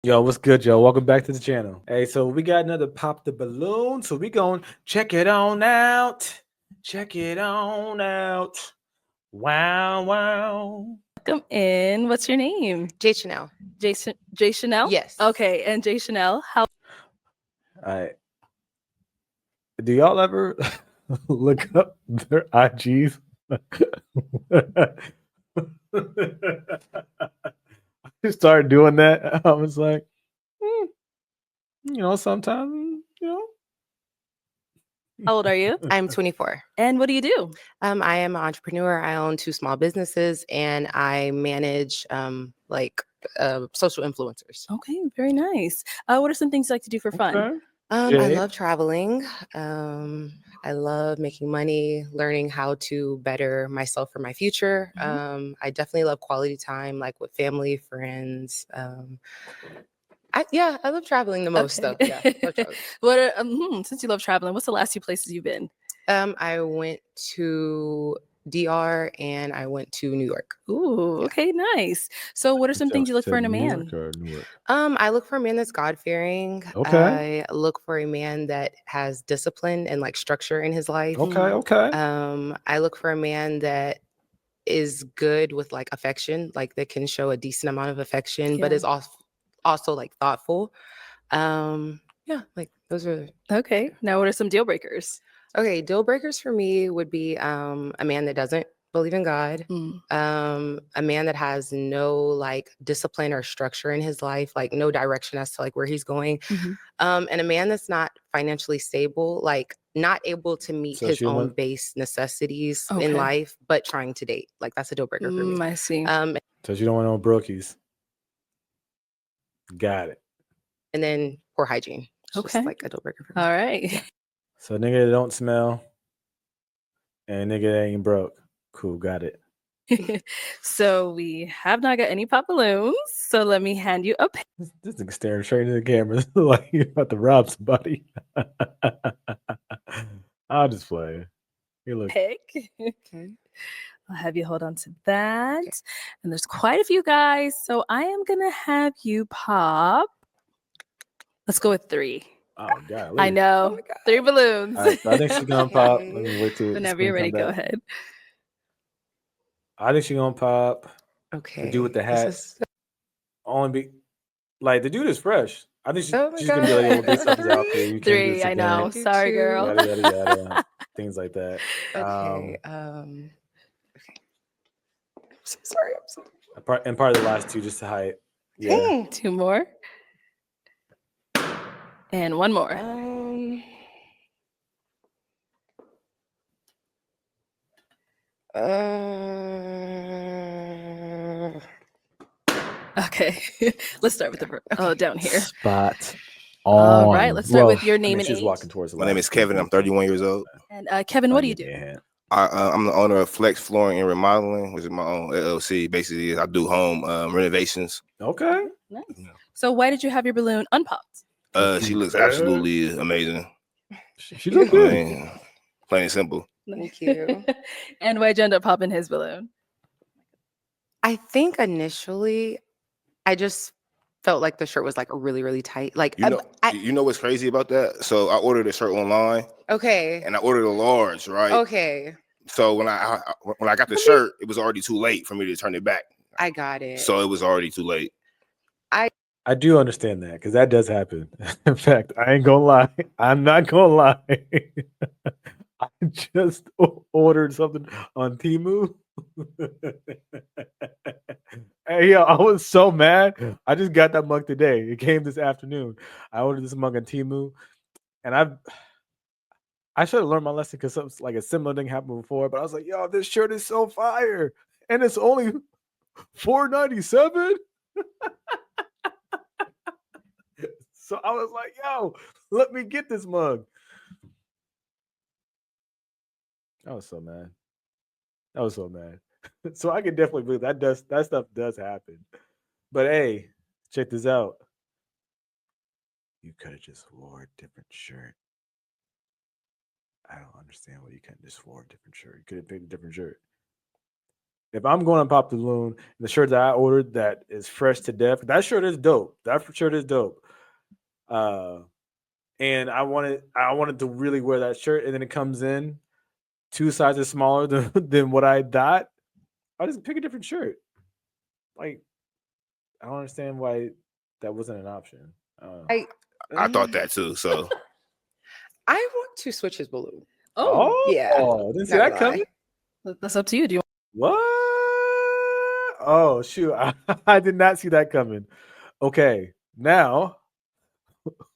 Yo, what's good, yo? Welcome back to the channel. Hey, so we got another pop the balloon. So we going check it on out. Check it on out. Wow, wow. Welcome in. What's your name? J Chanel. Jason J Chanel? Yes. Okay, and J Chanel, how All right. Do y'all ever look up their IGs? I started doing that. I was like, sometimes, how old are you? I'm 24. And what do you do? I am an entrepreneur. I own 2 small businesses and I manage social influencers. Okay, very nice. What are some things you like to do for fun? Okay. I Jay? love traveling. I love making money, learning how to better myself for my future. I definitely love quality time, like with family, friends. I love traveling the most though. Yeah, love traveling. What are, since you love traveling, what's the last 2 places you've been? I went to DR and I went to New York. Ooh, Yeah. okay, nice. So what are some things you look for in a New man? York or Newark? I look for a man that's God-fearing. Okay. I look for a man that has discipline and like structure in his life. Okay. I look for a man that is good with like affection, like that can show a decent amount of affection, but Yeah. is also like thoughtful. Yeah, like those are Okay. Now what are some deal breakers? okay. Deal breakers for me would be a man that doesn't believe in God, Mm, a man that has no like discipline or structure in his life, like no direction as to like where he's going, mhm. and a man that's not financially stable, like not able to meet So his she own went. base necessities in Okay. life, but trying to date. Like that's a deal breaker for me. I see. So she don't want no brookies. Got it. And then poor hygiene. It's Okay. just like a deal breaker for me. All right. Yeah. So nigga that don't smell and nigga that ain't broke. Cool, got it. So we have not got any pop balloons. So let me hand you a This nigga staring straight into the camera like you about to rob somebody. I'll just play. Hey, look. pick. Okay. I'll have you hold on to that. And there's quite a few guys. So I am going to have you pop. Let's go with 3. Oh god. I know. Oh my God. 3 balloons. All right, so I think she's gonna pop. Let Okay. me wait till the Whenever screen you're ready, come go back. ahead. I think she's gonna pop. Okay. The dude with the This hat. is Only be like the dude is fresh. I think oh my she's gonna be like, "Yo, based off his God. outfit, you can't do 3, this I know. again." Do Sorry, girl. 2. Yada yada yada. Things like that. Okay. Okay. I'm so sorry. I'm so And part of the last 2 just to hide. Yeah. sorry. 2 more. And 1 more. Okay. Let's start with the down here. Spot All on. right, let's start with your name and she's age. walking towards the My name last is 2 Kevin. I'm 31 years old. And Kevin, what do you do? I'm the owner of Flex Flooring and Remodeling, which is my own LLC. Basically, I do home renovations. Okay. Nice. So why did you have your balloon unpopped? She looks absolutely amazing. She look I good. mean, plain and simple. Thank you. And why'd you end up popping his balloon? I think initially I just felt like the shirt was like really, really tight. Like You know what's crazy about that? So I ordered a shirt online, okay. and I ordered a large, right? Okay. So when I got the shirt, it was already too late for me to turn it back. I got it. So it was already too late. I do understand that because that does happen. In fact, I ain't gonna lie. I'm not gonna lie. I just ordered something on Temu. Hey, yo, I was so mad. I just got that mug today. It came this afternoon. I ordered this mug on Temu, and I should have learned my lesson because something like a similar thing happened before. But I was like, yo, this shirt is so fire, and it's only $4.97. So I was like, yo, let me get this mug. I was so mad. I was so mad. So I can definitely believe that stuff does happen. But hey, check this out. You could have just wore a different shirt. I don't understand why you couldn't just wore a different shirt. You could have picked a different shirt. If I'm going to pop the balloon, the shirt that I ordered that is fresh to death, that shirt is dope. That shirt is dope. And I wanted to really wear that shirt, and then it comes in 2 sizes smaller than what I thought. I just pick a different shirt. Like, I don't understand why that wasn't an option. I thought that too. So I want to switch his balloon. Oh, yeah. Didn't see Not that gonna coming. lie. That's up to you. Do you What? Oh shoot! I did not see that coming. Okay, now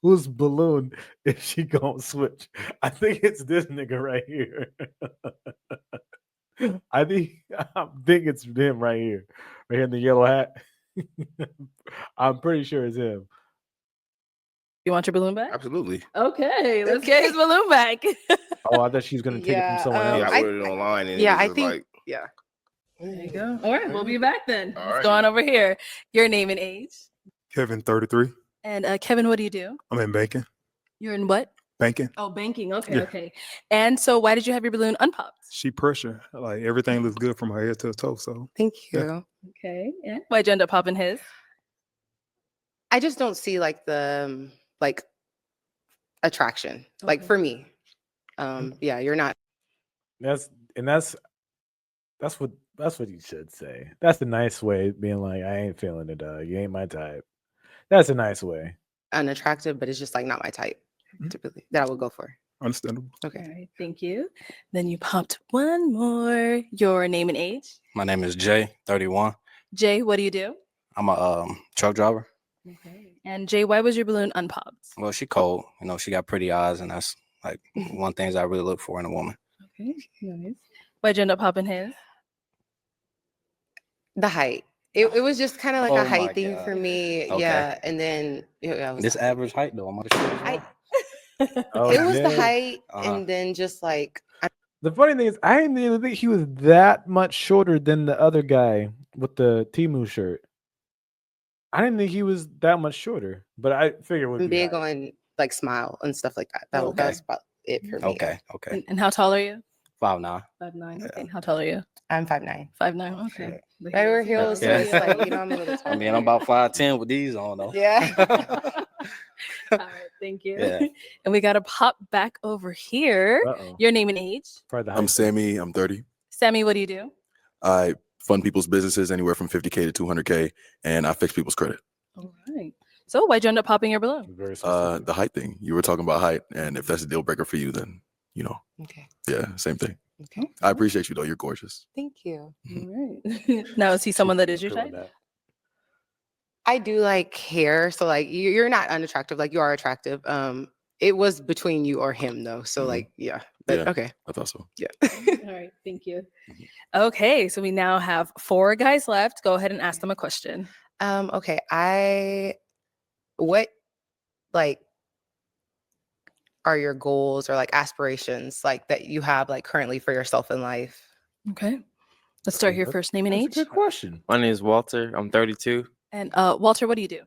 whose balloon is she gonna switch? I think it's this nigga right here. I think it's him right here in the yellow hat. I'm pretty sure it's him. want your balloon back? absolutely. Okay, let's get his balloon back. Oh, I thought she was gonna take it from someone Yeah, else. I ordered it online and yeah, it I was think like yeah. There you go. All right, we'll be back then. All Let's right. go on over here. Your name and age. Kevin, 33. And Kevin, what do you do? I'm in banking. You're in what? Banking. Oh, banking. Okay, Yeah. okay. And so why did you have your balloon unpopped? She pressure. Like everything looks good from her head to her toe. So Thank Yeah. you. Okay. And why'd you end up popping his? I just don't see like the attraction. Like Okay. for me. Yeah, you're not. That's what you should say. That's a nice way of being like, I ain't feeling it, dog. You ain't my type. That's a nice way. Unattractive, but it's just like not my type Mhm. typically that I would go for. understandable. Okay. All right, thank you. Then you popped one more. Your name and age. My name is Jay, 31. Jay, what do you do? I'm a truck driver. Okay. And Jay, why was your balloon unpopped? Well, she cold. You know, she got pretty eyes, and that's like one things I really look for in a woman. Okay, nice. Why'd you end up popping his? The height. It was just kind of like Oh a my height thing God. for me. Okay. Yeah. And then I was This like- average height though, I'm gonna show you. I- Oh, it was the yeah. height Uh-huh. and then just like The funny thing is, I didn't even think he was that much shorter than the other guy with the Timu shirt. I didn't think he was that much shorter, but I figured it would I'm be big height. on like smile and stuff like that. Okay. That's about it for me. Okay. And how tall are you? 5'9". 5'9". Okay. How tall are you? I'm 5'9". 5'9". Okay. I wear heels, so Yeah. it's like, I'm a little I tall. mean, I'm about 5'10" with these on though. Yeah. All right. Thank you. Yeah. And we got to pop back over here. Uh-oh. Your name and age. Probably the I'm height. Sammy. I'm 30. Sammy, what do you do? I fund people's businesses anywhere from 50K to 200K, and I fix people's credit. All right. So why'd you end up popping your balloon? Very specific. The height thing. You were talking about height, and if that's a deal breaker for you, then Okay. yeah, same thing. Okay. I appreciate you though. You're gorgeous. Thank you. All right. Now is he someone that is your Cool with type? that. I do like hair, so like you're not unattractive, like you are attractive. It was between you or him though, so Mhm. like yeah, but Yeah. okay, I thought so. yeah. All right. Thank you. Okay. So we now have 4 guys left. Go ahead and ask them a question. Okay, what like are your goals or like aspirations like that you have like currently for yourself in life? Okay. Let's start here That- first. Name and That's a age. good question. My name is Walter. I'm 32. And Walter, what do you do?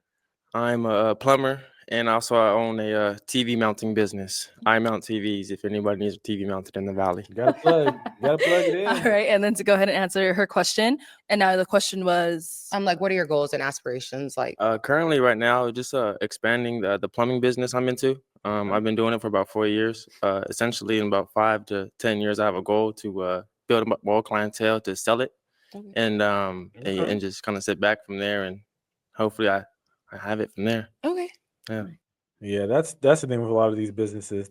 I'm a plumber, and also I own a TV mounting business. I mount TVs if anybody needs a TV mounted in the valley. You gotta plug. You gotta plug it in. All right. And then to go ahead and answer her question. And now the question was Like what are your goals and aspirations like? Currently, right now, just expanding the plumbing business I'm into. I've been doing it for about 4 years. Essentially, in about 5 to 10 years, I have a goal to build up more clientele to sell it, Okay. and Okay. and just kind of sit back from there, and hopefully I have it from there. Okay. Yeah, that's the thing with a lot of these businesses.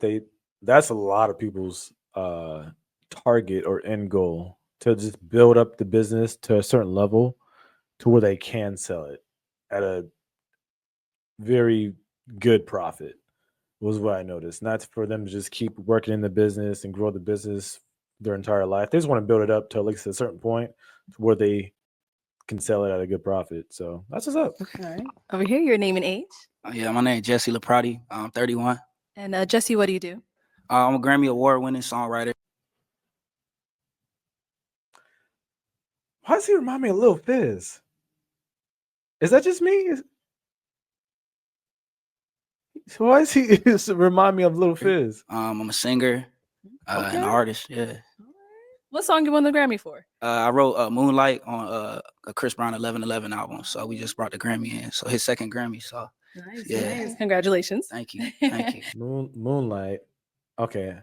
That's a lot of people's target or end goal to just build up the business to a certain level to where they can sell it at a very good profit. Was what I noticed. Not for them to just keep working in the business and grow the business their entire life. They just want to build it up to at least a certain point to where they can sell it at a good profit. So that's what's up. all right. Over here, your name and age. Yeah, my name is Jesse Laprati. I'm 31. And Jesse, what do you do? I'm a Grammy Award-winning songwriter. Why does he remind me of Lil Fizz? Is that just me? So why does he remind me of Lil Fizz? I'm a singer and Okay. an artist. Yeah. What song you won the Grammy for? I wrote Moonlight on a Chris Brown 11:11 album. So we just brought the Grammy in. So his second Grammy. So Nice, Yeah. nice. Congratulations. thank you. Thank you. Moonlight. Okay.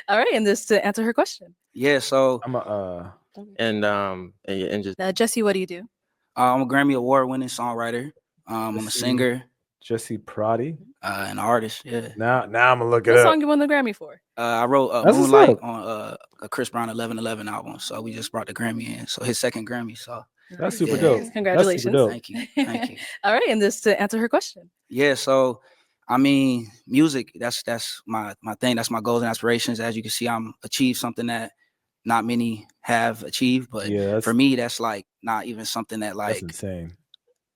All right, and this to answer her question. Yeah, so I'm a and just Now, Jesse, what do you do? I'm a Grammy Award winning songwriter. I'm a Jesse- singer, Jesse Prati. an artist. Yeah. Now I'm gonna look it What up. song you won the Grammy for? I wrote That's what's Moonlight up. on a Chris Brown 11:11 album. So we just brought the Grammy in. So his second Grammy. So That's super Yeah. dope. Congratulations. dope. thank you. Thank you. All right, and this to answer her question. Yeah, so I mean, music, that's my thing. That's my goals and aspirations. As you can see, I'm achieved something that not many have achieved. But Yeah, that's, for me, that's like not even something that that's like insane.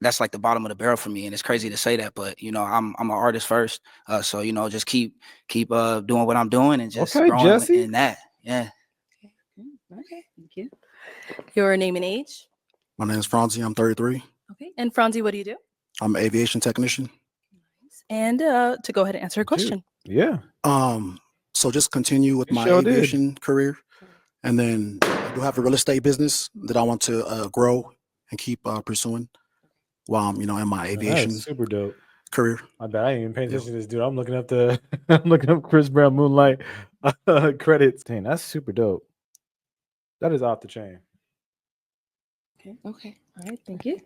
that's like the bottom of the barrel for me. And it's crazy to say that, but I'm an artist first. So just keep doing what I'm doing and just Okay, growing Jesse. in that. Yeah. Okay, thank you. Your name and age. My name is Franzi. I'm 33. Okay, and Franzi, what do you do? I'm an aviation technician. And to go ahead and answer her Dude. question. Yeah. So just continue with You my sure did. aviation career, and then I do have a real estate business that I want to grow and keep pursuing while I'm in my That aviation is super dope. career. I bet I ain't even paying attention to this dude. I'm looking up I'm looking up Chris Brown Moonlight credits. Dang, that's super dope. That is off the chain. Okay. All right, thank you.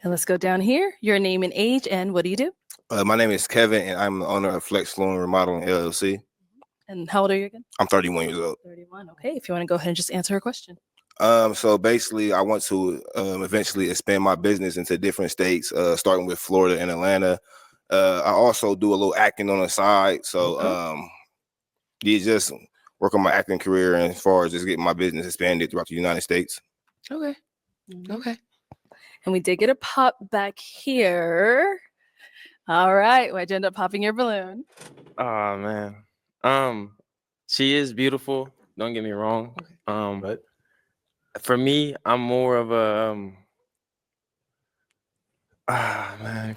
And let's go down here. Your name and age, and what do you do? My name is Kevin, and I'm the owner of Flex Flooring Remodeling LLC. And how old are you again? I'm 31 years old. 31. Okay, if you want to go ahead and just answer her question. So basically, I want to eventually expand my business into different states, starting with Florida and Atlanta. I also do a little acting on the side, so you just work on my acting career, and as far as just getting my business expanded throughout the United States. Okay. Okay. And we did get a pop back here. All right, why'd you end up popping your balloon? oh man. She is beautiful, don't get me wrong. But For me, I'm more of a man.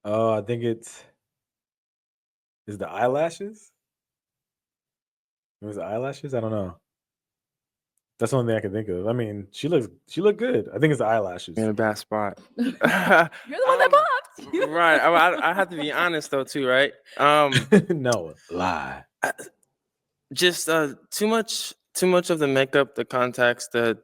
I think is the eyelashes? It was the eyelashes? I don't know. That's the only thing I can think of. I mean, she looked good. I think it's the eyelashes. in a bad spot. You're the one that popped. Right. I have to be honest though too, right? No, lie. Just too much of the makeup, the contacts, the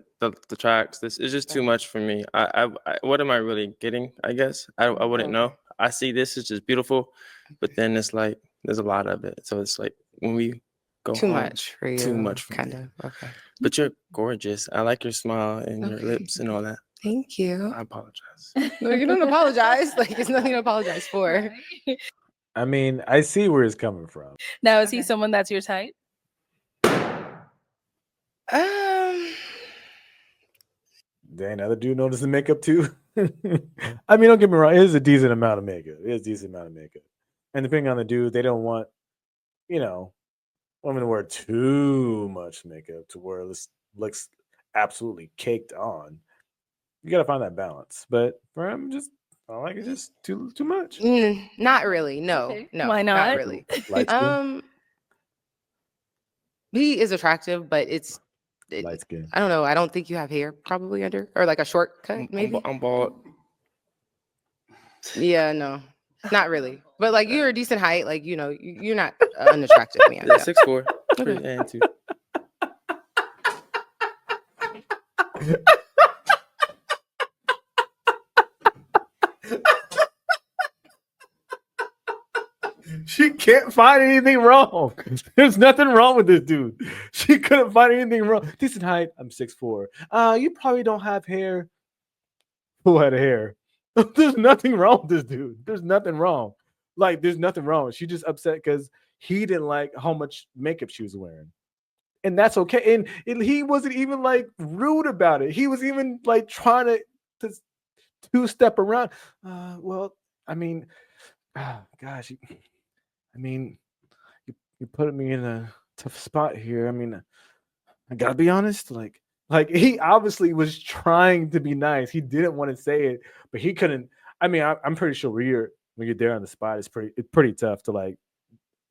tracks. This is just too much for me. I what am I really getting? I guess I wouldn't know. I see this is just beautiful, but then it's like there's a lot of it. So it's like when we go Too home, much for you. too much for kind me. of. Okay. But you're gorgeous. I like your smile and your Okay. lips and all that. Thank you. I apologize. No, you don't apologize. Like it's nothing to apologize for. I mean, I see where it's coming from. Now, is he Okay. someone that's your type? Dang, other dude noticed the makeup too. I mean, don't get me wrong. It is a decent amount of makeup. It is a decent amount of makeup. And depending on the dude, they don't want, women to wear too much makeup to where it looks absolutely caked on. You gotta find that balance. But for him, I don't like it just too much. Not really. No. Okay. No. Why not? really. Light skin. He is attractive, but Light skin. I don't know. I don't think you have hair probably under or like a short cut, maybe. I'm bald. Yeah, no. Not really. But like you're a decent height, like you're not unattractive man. Yeah, Yeah. 6'4". Okay. And 2. She can't find anything wrong. There's nothing wrong with this dude. She couldn't find anything wrong. Decent height. I'm 6'4". You probably don't have hair. Who had hair? There's nothing wrong with this dude. There's nothing wrong. Like, there's nothing wrong. She just upset because he didn't like how much makeup she was wearing. And that's okay. And he wasn't even like rude about it. He was even like trying to two-step around. Well, I mean, gosh, you put me in a tough spot here. I mean, I gotta be honest. Like he obviously was trying to be nice. He didn't want to say it, but he couldn't. I mean, I'm pretty sure when you're there on the spot, it's pretty tough to like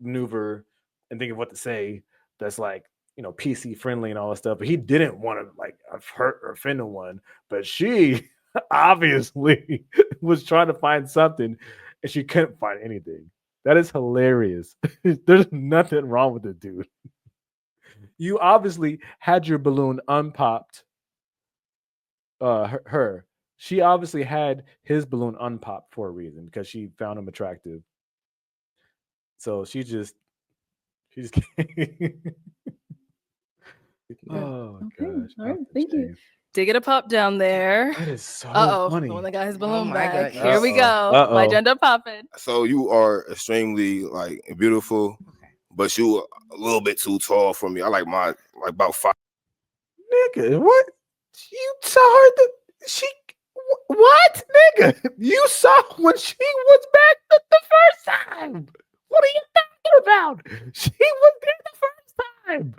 maneuver and think of what to say. That's like PC friendly and all that stuff, but he didn't want to like hurt or offend no one. But she obviously was trying to find something and she couldn't find anything. That is hilarious. There's nothing wrong with it, dude. You obviously had your balloon unpopped. Her. She obviously had his balloon unpopped for a reason because she found him attractive. So she just Yeah. Oh Okay. gosh. All right. Dr. Thank you. J. Did get a pop down there. That is so Uh-oh. funny. The one that got his Oh balloon my back. goodness. Here we go. Uh-oh. Might end up popping. So you are extremely like beautiful, but you a little bit too tall for me. I like my like about 5. Nigga, what? You saw her what? Nigga, you saw when she was back the first time. What are you talking about? She was there the first time.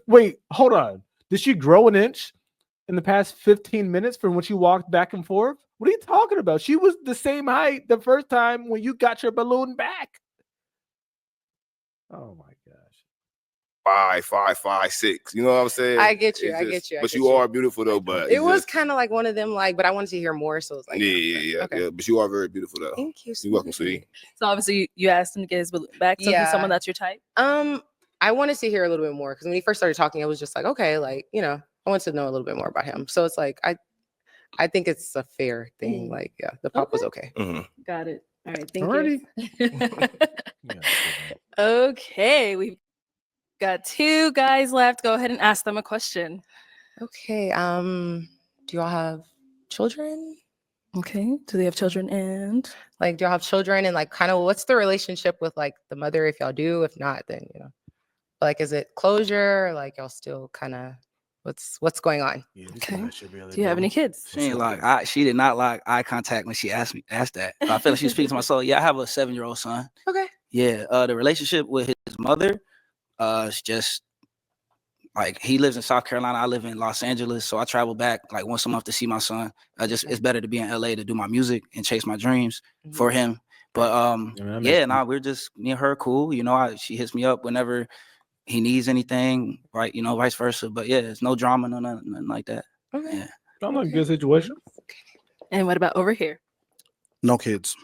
Wait, hold on. Did she grow an inch in the past 15 minutes from when she walked back and forth? What are you talking about? She was the same height the first time when you got your balloon back. Oh my gosh. 5, 6. You know what I'm saying? I get you. It's I just- get you. I But get you you. are beautiful though. But It it's was just- kind of like one of them, like, but I wanted to hear more. So it's like, yeah. Okay. But you are very beautiful though. Thank you. You're welcome, sweetie. So obviously you asked him to get his balloon back. So he's someone Yeah. that's your type. I wanted to hear a little bit more because when he first started talking, I was just like, okay, like, I wanted to know a little bit more about him. So it's like, I think it's a fair thing. Like, yeah, the pop was okay. Mhm. Got it. All right. Thank Alrighty. you. Okay. We've got 2 guys left. Go ahead and ask them a question. Okay. Do y'all have children? Okay. Do they have children? And Like, do y'all have children? And like, kind of, what's the relationship with like the mother? If y'all do, if not, then like, is it closure? Or, like, y'all still kind of, what's going on? okay. Do you have any kids? She ain't she did not like eye contact when she asked that. I feel like she was speaking to myself. Yeah, I have a 7-year-old son. Okay. Yeah, the relationship with his mother, it's just like he lives in South Carolina. I live in Los Angeles, so I travel back like once a month to see my son. It's better to be in LA to do my music and chase my dreams for him. But we're just me and her cool. She hits me up whenever he needs anything, right? Vice versa. But yeah, it's no drama, nothing like that. Okay. Yeah. Sounds like a good situation. And what about over here? No kids.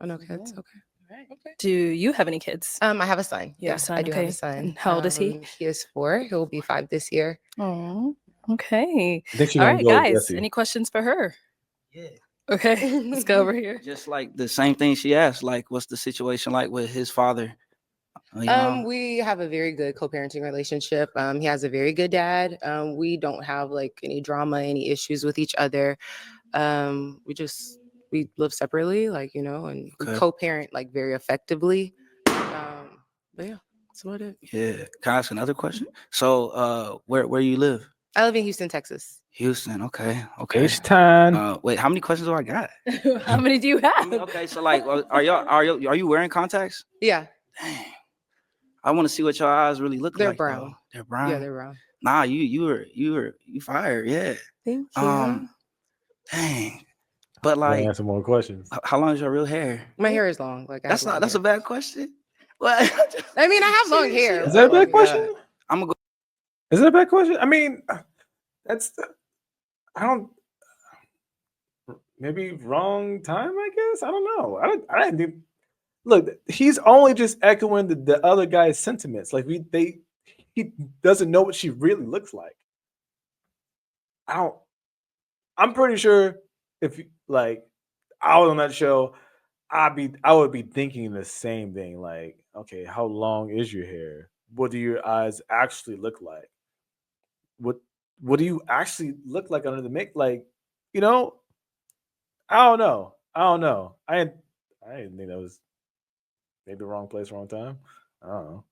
Oh, no kids. Okay. Do you have any kids? I have a son. You have a Yes, son, I do have okay. a son. And how old is he? He is 4. He'll be 5 this year. Oh, okay. I think she's All gonna right, go with guys. Jesse. Any questions for her? Yeah. Okay, let's go over here. Just like the same thing she asked, like what's the situation like with his father? We have a very good co-parenting relationship. He has a very good dad. We don't have like any drama, any issues with each other. We live separately, like, and we co-parent like very effectively. But yeah, that's about it. Yeah. Can I ask another question? So where you live? I live in Houston, Texas. Houston, okay. H-Time. Wait, how many questions do I got? How many do you have? Okay, so like are you wearing contacts? Yeah. Dang. I want to see what your eyes really look They're like. brown. Though. They're brown. Yeah, they're brown. Nah, you fired, yeah. Thank you. Dang. But like answer more questions. How long is your real hair? My hair is long. Like that's a bad question. What? I mean, I have long hair. Is that a bad question? I'm gonna go. Is that a bad question? I mean, maybe wrong time, I guess. I don't know. I didn't think. Look, he's only just echoing the other guy's sentiments. Like he doesn't know what she really looks like. I'm pretty sure if like I was on that show, I would be thinking the same thing. Like, okay, how long is your hair? What do your eyes actually look like? What do you actually look like under the make? Like, I don't know. I didn't think that was maybe wrong place, wrong time. I don't know.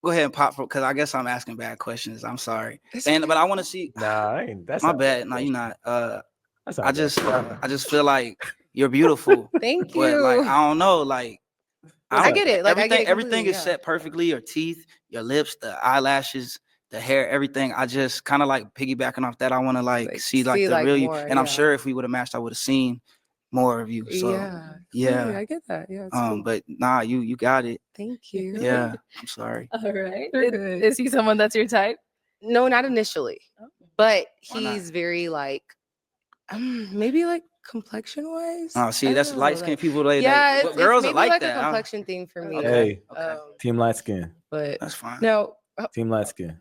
Go ahead and pop because I guess I'm asking bad questions. I'm sorry, but I want to see. Nah, that's my not bad. No, you're not. I just bad. feel like you're beautiful. Thank you. But like I don't know, like I get it. Like everything is set perfectly. Your teeth, your lips, the eyelashes, the hair, everything. I just kind of like piggybacking off that. I want to like see the real you. And I'm sure if we would have matched, I would have seen more of you. So yeah. yeah. I get that. Yeah. It's cool. But nah, you got it. Thank you. Yeah. I'm sorry. All right. You're good. Is he someone that's your type? No, not initially, but Why not? he's very like, maybe like complexion wise. Oh, see, that's light skinned people. Yeah, Well, girls it's are maybe like a that. complexion thing for me. Okay. Hey, team light skin. But That's fine. no, Team light skin.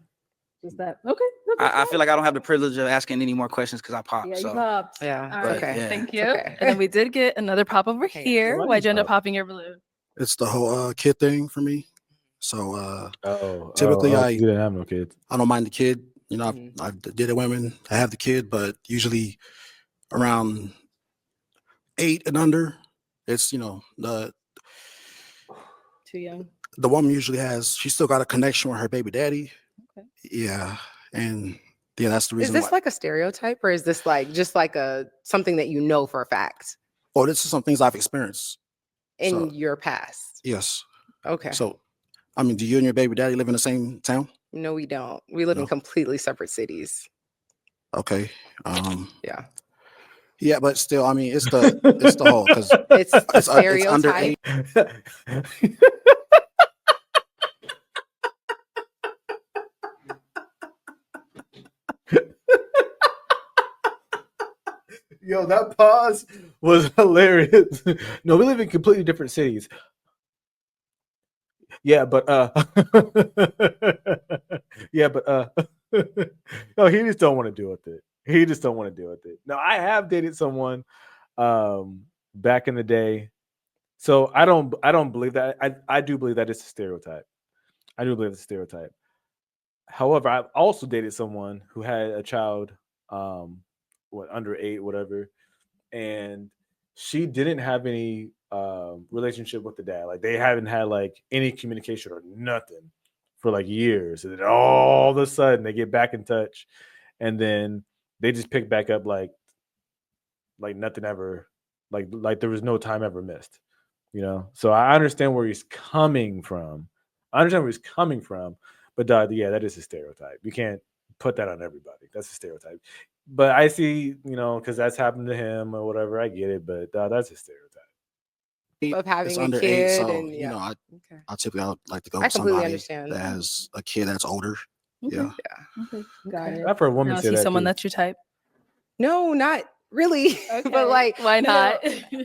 Is that okay? No, I feel like I don't have the privilege of asking any more questions because I popped. yeah, you so popped. yeah, All it's right. okay. Yeah. Thank It's you. okay. And then we did get another pop over Hey, here. why Why'd you end up pop? popping your balloon? It's the whole kid thing for me. So Typically, typically you didn't have no kids. I don't mind the kid. You know, Mhm. I've dated women. I have the kid, but usually around 8 and under, it's the Too young. woman usually she still got a connection with her baby daddy. Okay. Yeah, and yeah, that's the Is reason this why. like a stereotype, or is this like just like a something that you know for a fact Oh, this is some things I've experienced. in So your past? yes. Okay. So, I mean, do you and your baby daddy live in the same town? No, we don't. We live in No. completely separate cities. Okay. Yeah. Yeah, but still, I mean, it's the whole because It's a it's under stereotype. 8. Yo, that pause was hilarious. No, we live in completely different cities. Yeah, but yeah, but no, he just don't want to deal with it. He just don't want to deal with it. Now, I have dated someone back in the day. So I don't believe that. I do believe that it's a stereotype. I do believe it's a stereotype. However, I've also dated someone who had a child, under 8, whatever, and she didn't have any relationship with the dad. Like they haven't had like any communication or nothing for like years, and then all of a sudden they get back in touch, and then they just pick back up like nothing ever, like there was no time ever missed. So I understand where he's coming from. But yeah, that is a stereotype. You can't put that on everybody. That's a stereotype. But I see, because that's happened to him or whatever. I get it, but that's a stereotype. Of having It's a under 8, kid, so and yeah. Okay. I typically I would like to go I with completely somebody understand. that has a kid that's older. Okay. Yeah. Yeah. Okay. Got it. I've heard women Now, is say he that someone too. that's your type? No, not really. But like, why not? Maybe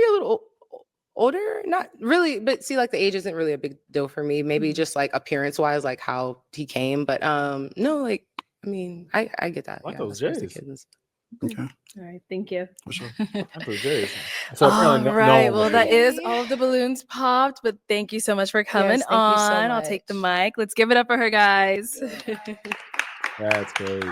a little older. Not really, but see, like the age isn't really a big deal for me. Maybe just like appearance wise, like how he came. But no, like I mean, I get that. Like Yeah, those as far as the J's. kids. Okay. All right. Thank you. For sure. That's what it is. So All apparently right. one Well, was that doing it. is all of the balloons popped, but thank you so much for coming Yes, thank you so on. I'll take the much. mic. Let's give it up for her, guys. That's crazy.